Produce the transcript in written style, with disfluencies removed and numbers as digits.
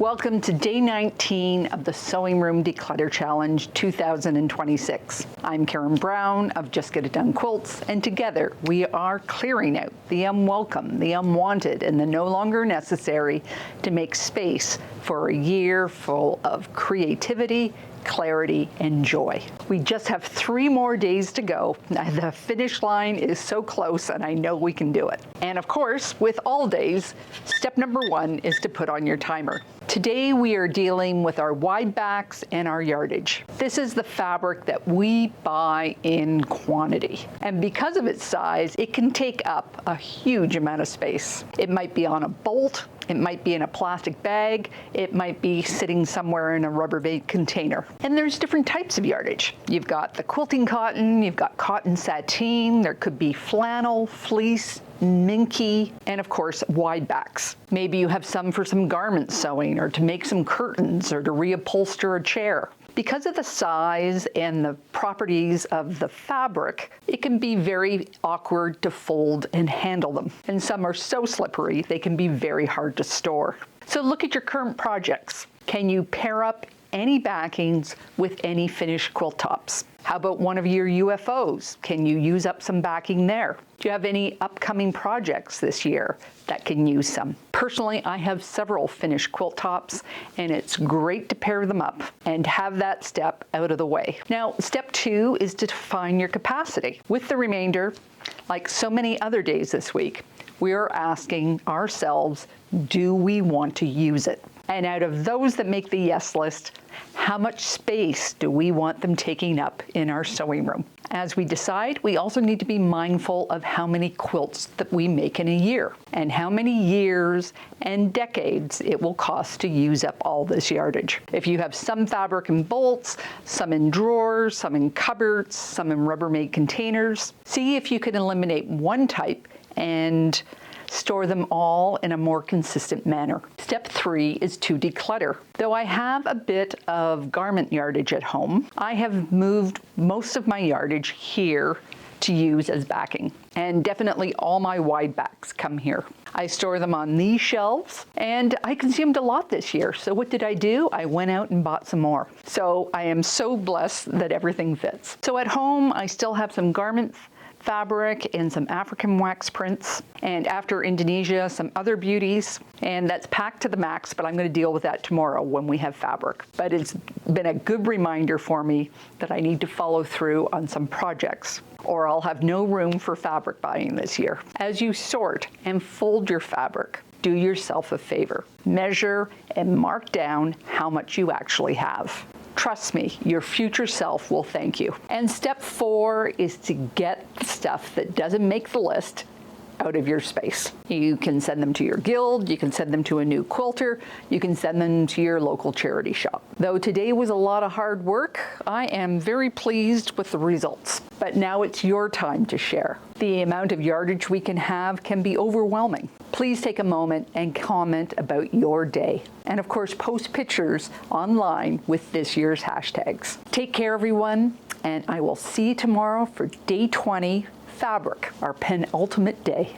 Welcome to day 19 of the Sewing Room Declutter Challenge 2026. I'm Karen Brown of Just Get It Done Quilts, and together we are clearing out the unwelcome, the unwanted, and the no longer necessary to make space for a year full of creativity, clarity, and joy. We just have 3 more days to go. The finish line is so close, and I know we can do it. And of course, with all days, step number 1 is to put on your timer. Today we are dealing with our Widebacks and our Yardage. This is the fabric that we buy in quantity. And because of its size, it can take up a huge amount of space. It might be on a bolt, it might be in a plastic bag, it might be sitting somewhere in a Rubbermaid container. And there's different types of yardage. You've got the quilting cotton, you've got cotton sateen, there could be flannel, fleece, minky, and of course, Widebacks. Maybe you have some for some garment sewing or to make some curtains or to reupholster a chair. Because of the size and the properties of the fabric, it can be very awkward to fold and handle them. And some are so slippery, they can be very hard to store. So look at your current projects. Can you pair up any backings with any finished quilt tops? How about one of your UFOs? Can you use up some backing there? Do you have any upcoming projects this year that can use some? Personally, I have several finished quilt tops, and it's great to pair them up and have that step out of the way. Now, step 2 is to define your capacity. With the remainder, like so many other days this week, we are asking ourselves, do we want to use it? And out of those that make the yes list, how much space do we want them taking up in our sewing room? As we decide, we also need to be mindful of how many quilts that we make in a year and how many years and decades it will cost to use up all this yardage. If you have some fabric in bolts, some in drawers, some in cupboards, some in Rubbermaid containers, see if you can eliminate one type and store them all in a more consistent manner. Step 3 is to declutter. Though I have a bit of garment yardage at home, I have moved most of my yardage here to use as backing. And definitely all my Widebacks come here. I store them on these shelves, and I consumed a lot this year. So what did I do? I went out and bought some more. So I am so blessed that everything fits. So at home, I still have some garment fabric and some African wax prints, and after Indonesia, some other beauties, and that's packed to the max, but I'm going to deal with that tomorrow when we have fabric. But it's been a good reminder for me that I need to follow through on some projects, or I'll have no room for fabric buying this year. As you sort and fold your fabric, do yourself a favor. Measure and mark down how much you actually have. Trust me, your future self will thank you. And step 4 is to get the stuff that doesn't make the list out of your space. You can send them to your guild, you can send them to a new quilter, you can send them to your local charity shop. Though today was a lot of hard work, I am very pleased with the results. But now it's your time to share. The amount of yardage we can have can be overwhelming. Please take a moment and comment about your day. And of course, post pictures online with this year's hashtags. Take care, everyone, and I will see you tomorrow for day 20, fabric, our penultimate day.